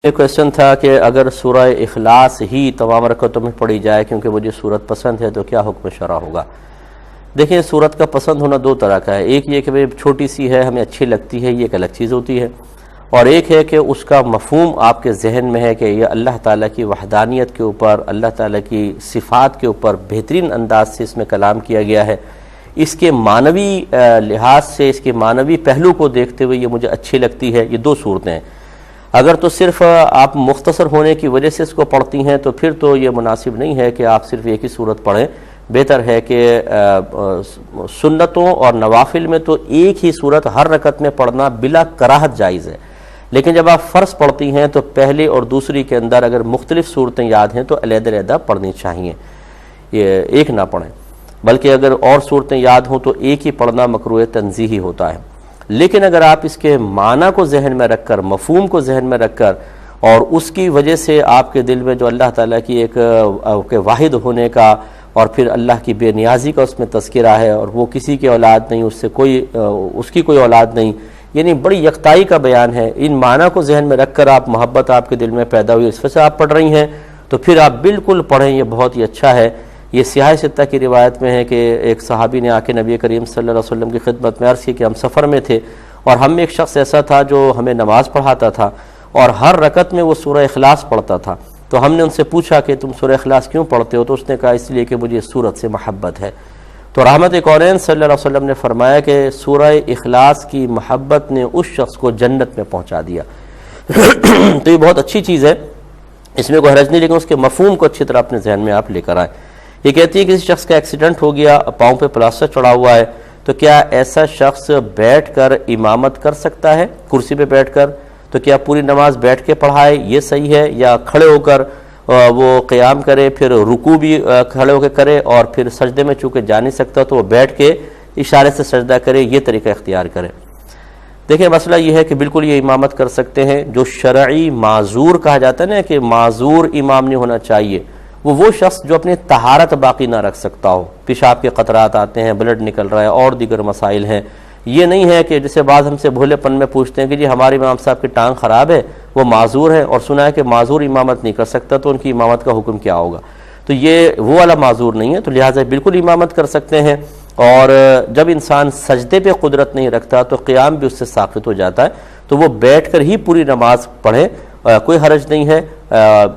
یہ کویشچن تھا کہ اگر سورہ اخلاص ہی تمام رکعتوں میں پڑھی جائے کیونکہ مجھے سورت پسند ہے تو کیا حکم شرع ہوگا؟ دیکھیں، سورت کا پسند ہونا دو طرح کا ہے۔ ایک یہ کہ چھوٹی سی ہے، ہمیں اچھی لگتی ہے، یہ ایک الگ چیز ہوتی ہے، اور ایک ہے کہ اس کا مفہوم آپ کے ذہن میں ہے کہ یہ اللہ تعالیٰ کی وحدانیت کے اوپر، اللہ تعالیٰ کی صفات کے اوپر بہترین انداز سے اس میں کلام کیا گیا ہے۔ اس کے معنوی لحاظ سے، اس کے معنوی پہلو کو دیکھتے ہوئے یہ مجھے اچھی لگتی ہے۔ یہ دو صورتیں ہیں۔ اگر تو صرف آپ مختصر ہونے کی وجہ سے اس کو پڑھتی ہیں تو پھر تو یہ مناسب نہیں ہے کہ آپ صرف ایک ہی صورت پڑھیں۔ بہتر ہے کہ سنتوں اور نوافل میں تو ایک ہی صورت ہر رکعت میں پڑھنا بلا کراہت جائز ہے، لیکن جب آپ فرض پڑھتی ہیں تو پہلے اور دوسری کے اندر اگر مختلف صورتیں یاد ہیں تو علیحدہ علیحدہ پڑھنی چاہیے، یہ ایک نہ پڑھیں، بلکہ اگر اور صورتیں یاد ہوں تو ایک ہی پڑھنا مکروہ تنزیہی ہوتا ہے۔ لیکن اگر آپ اس کے معنی کو ذہن میں رکھ کر، مفہوم کو ذہن میں رکھ کر، اور اس کی وجہ سے آپ کے دل میں جو اللہ تعالیٰ کی ایک واحد ہونے کا اور پھر اللہ کی بے نیازی کا اس میں تذکرہ ہے، اور وہ کسی کی اولاد نہیں، اس کی کوئی اولاد نہیں، یعنی بڑی یکتائی کا بیان ہے، ان معنی کو ذہن میں رکھ کر آپ محبت آپ کے دل میں پیدا ہوئی، اس وجہ سے آپ پڑھ رہی ہیں، تو پھر آپ بالکل پڑھیں، یہ بہت ہی اچھا ہے۔ یہ سیاہ ستہ کی روایت میں ہے کہ ایک صحابی نے آ کے نبی کریم صلی اللہ علیہ وسلم کی خدمت میں عرض کی کہ ہم سفر میں تھے اور ہم میں ایک شخص ایسا تھا جو ہمیں نماز پڑھاتا تھا اور ہر رکعت میں وہ سورہ اخلاص پڑھتا تھا، تو ہم نے ان سے پوچھا کہ تم سورہ اخلاص کیوں پڑھتے ہو؟ تو اس نے کہا اس لیے کہ مجھے اس سورت سے محبت ہے۔ تو رحمت کونین صلی اللہ علیہ وسلم نے فرمایا کہ سورہ اخلاص کی محبت نے اس شخص کو جنت میں پہنچا دیا۔ تو یہ بہت اچھی چیز ہے، اس میں کوئی حرج نہیں، لیکن اس کے مفہوم کو اچھی طرح اپنے ذہن میں آپ لے کر آئیں۔ یہ کہتی ہے کہ کسی شخص کا ایکسیڈنٹ ہو گیا، پاؤں پہ پلاسٹر چڑھا ہوا ہے، تو کیا ایسا شخص بیٹھ کر امامت کر سکتا ہے؟ کرسی پہ بیٹھ کر، تو کیا پوری نماز بیٹھ کے پڑھائے یہ صحیح ہے، یا کھڑے ہو کر وہ قیام کرے، پھر رکوع بھی کھڑے ہو کے کرے، اور پھر سجدے میں چونکہ جا نہیں سکتا تو وہ بیٹھ کے اشارے سے سجدہ کرے، یہ طریقہ اختیار کرے؟ دیکھیں، مسئلہ یہ ہے کہ بالکل یہ امامت کر سکتے ہیں۔ جو شرعی معذور کہا جاتا ہے نا کہ معذور امام نہیں ہونا چاہیے، وہ شخص جو اپنی طہارت باقی نہ رکھ سکتا ہو، پیشاب کے قطرات آتے ہیں، بلڈ نکل رہا ہے، اور دیگر مسائل ہیں۔ یہ نہیں ہے کہ جسے بعض ہم سے بھولے پن میں پوچھتے ہیں کہ جی ہمارے امام صاحب کی ٹانگ خراب ہے، وہ معذور ہے، اور سنا ہے کہ معذور امامت نہیں کر سکتا، تو ان کی امامت کا حکم کیا ہوگا؟ تو یہ وہ والا معذور نہیں ہے، تو لہٰذا بالکل امامت کر سکتے ہیں۔ اور جب انسان سجدے پہ قدرت نہیں رکھتا تو قیام بھی اس سے ساقط ہو جاتا ہے، تو وہ بیٹھ کر ہی پوری نماز پڑھے، کوئی حرج نہیں ہے۔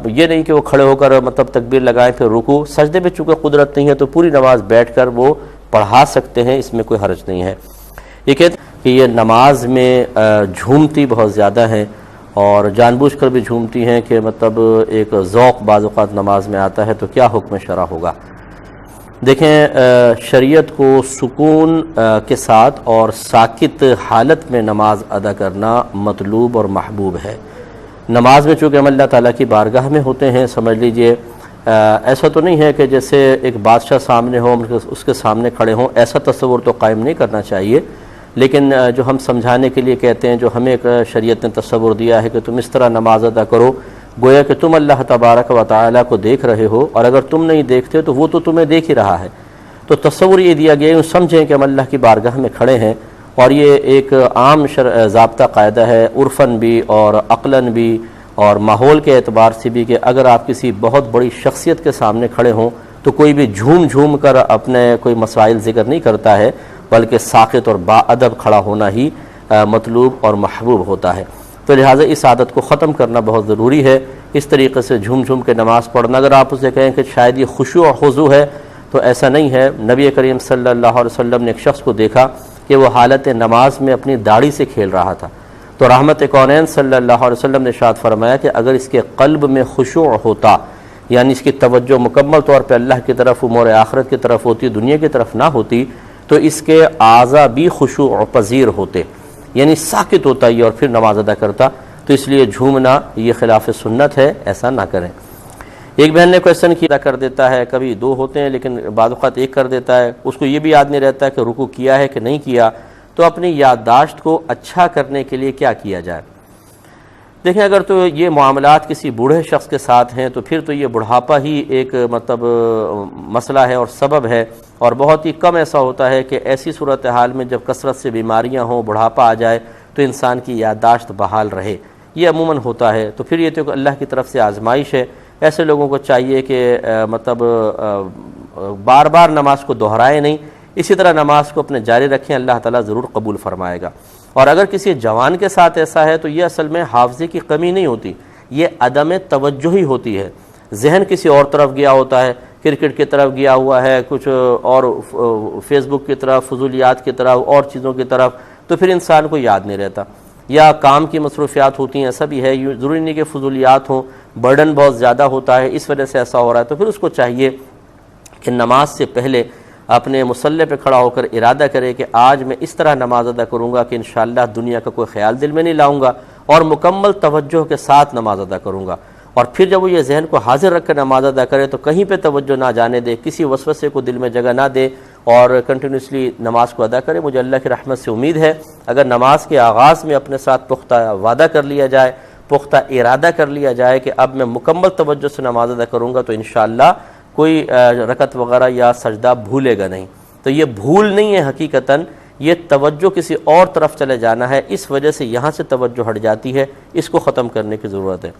یہ نہیں کہ وہ کھڑے ہو کر مطلب تکبیر لگائیں پھر رکوع، سجدے پہ چونکہ قدرت نہیں ہے تو پوری نماز بیٹھ کر وہ پڑھا سکتے ہیں، اس میں کوئی حرج نہیں ہے۔ یہ کہتے ہیں کہ یہ نماز میں جھومتی بہت زیادہ ہیں اور جان بوجھ کر بھی جھومتی ہیں، کہ مطلب ایک ذوق بعض اوقات نماز میں آتا ہے، تو کیا حکم شرع ہوگا؟ دیکھیں، شریعت کو سکون کے ساتھ اور ساکت حالت میں نماز ادا کرنا مطلوب اور محبوب ہے۔ نماز میں چونکہ ہم اللہ تعالیٰ کی بارگاہ میں ہوتے ہیں، سمجھ لیجئے ایسا تو نہیں ہے کہ جیسے ایک بادشاہ سامنے ہو، اس کے سامنے کھڑے ہوں، ایسا تصور تو قائم نہیں کرنا چاہیے، لیکن جو ہم سمجھانے کے لیے کہتے ہیں، جو ہمیں ایک شریعت نے تصور دیا ہے کہ تم اس طرح نماز ادا کرو گویا کہ تم اللہ تبارک و تعالیٰ کو دیکھ رہے ہو، اور اگر تم نہیں دیکھتے تو وہ تو تمہیں دیکھ ہی رہا ہے، تو تصور یہ دیا گیا ہے، سمجھیں کہ ہم اللہ کی بارگاہ میں کھڑے ہیں، اور یہ ایک عام ضابطہ قاعدہ ہے، عرفاً بھی اور عقلاً بھی اور ماحول کے اعتبار سے بھی، کہ اگر آپ کسی بہت بڑی شخصیت کے سامنے کھڑے ہوں تو کوئی بھی جھوم کر اپنے کوئی مسائل ذکر نہیں کرتا ہے، بلکہ ساکت اور باادب کھڑا ہونا ہی مطلوب اور محبوب ہوتا ہے۔ تو لہٰذا اس عادت کو ختم کرنا بہت ضروری ہے، اس طریقے سے جھوم کے نماز پڑھنا۔ اگر آپ اسے کہیں کہ شاید یہ خشوع اور خضوع ہے، تو ایسا نہیں ہے۔ نبی کریم صلی اللہ علیہ وسلم نے ایک شخص کو دیکھا کہ وہ حالت نماز میں اپنی داڑھی سے کھیل رہا تھا، تو رحمت کونین صلی اللہ علیہ وسلم نے ارشاد فرمایا کہ اگر اس کے قلب میں خشوع ہوتا، یعنی اس کی توجہ مکمل طور پہ اللہ کی طرف، امور آخرت کی طرف ہوتی، دنیا کی طرف نہ ہوتی، تو اس کے اعضاء بھی خشوع پذیر ہوتے، یعنی ساکت ہوتا یہ اور پھر نماز ادا کرتا۔ تو اس لیے جھومنا یہ خلاف سنت ہے، ایسا نہ کریں۔ ایک بہن نے کویشچن کیا کر دیتا ہے، کبھی دو ہوتے ہیں لیکن بعض اوقات ایک کر دیتا ہے، اس کو یہ بھی یاد نہیں رہتا ہے کہ رکوع کیا ہے کہ نہیں کیا، تو اپنی یادداشت کو اچھا کرنے کے لیے کیا کیا جائے؟ دیکھیں، اگر تو یہ معاملات کسی بوڑھے شخص کے ساتھ ہیں تو پھر تو یہ بڑھاپا ہی ایک مطلب مسئلہ ہے اور سبب ہے، اور بہت ہی کم ایسا ہوتا ہے کہ ایسی صورتحال میں جب کثرت سے بیماریاں ہوں، بڑھاپا آ جائے، تو انسان کی یادداشت بحال رہے۔ یہ عموماً ہوتا ہے، تو پھر یہ تو اللہ کی طرف سے آزمائش ہے۔ ایسے لوگوں کو چاہیے کہ مطلب بار بار نماز کو دہرائے نہیں، اسی طرح نماز کو اپنے جاری رکھیں، اللہ تعالیٰ ضرور قبول فرمائے گا۔ اور اگر کسی جوان کے ساتھ ایسا ہے تو یہ اصل میں حافظے کی کمی نہیں ہوتی، یہ عدم توجہ ہی ہوتی ہے، ذہن کسی اور طرف گیا ہوتا ہے، کرکٹ کی طرف گیا ہوا ہے، کچھ اور فیس بک کی طرف، فضولیات کی طرف، اور چیزوں کی طرف، تو پھر انسان کو یاد نہیں رہتا، یا کام کی مصروفیات ہوتی ہیں، ایسا بھی ہے، ضروری نہیں کہ فضولیات ہوں، برڈن بہت زیادہ ہوتا ہے، اس وجہ سے ایسا ہو رہا ہے، تو پھر اس کو چاہیے کہ نماز سے پہلے اپنے مصلی پہ کھڑا ہو کر ارادہ کرے کہ آج میں اس طرح نماز ادا کروں گا کہ انشاءاللہ دنیا کا کوئی خیال دل میں نہیں لاؤں گا، اور مکمل توجہ کے ساتھ نماز ادا کروں گا۔ اور پھر جب وہ یہ ذہن کو حاضر رکھ کر نماز ادا کرے تو کہیں پہ توجہ نہ جانے دے، کسی وسوسے کو دل میں جگہ نہ دے، اور کنٹینیوسلی نماز کو ادا کرے۔ مجھے اللہ کی رحمت سے امید ہے اگر نماز کے آغاز میں اپنے ساتھ پختہ وعدہ کر لیا جائے، پختہ ارادہ کر لیا جائے کہ اب میں مکمل توجہ سے نماز ادا کروں گا، تو انشاءاللہ کوئی رکعت وغیرہ یا سجدہ بھولے گا نہیں۔ تو یہ بھول نہیں ہے حقیقتاً، یہ توجہ کسی اور طرف چلے جانا ہے، اس وجہ سے یہاں سے توجہ ہٹ جاتی ہے، اس کو ختم کرنے کی ضرورت ہے۔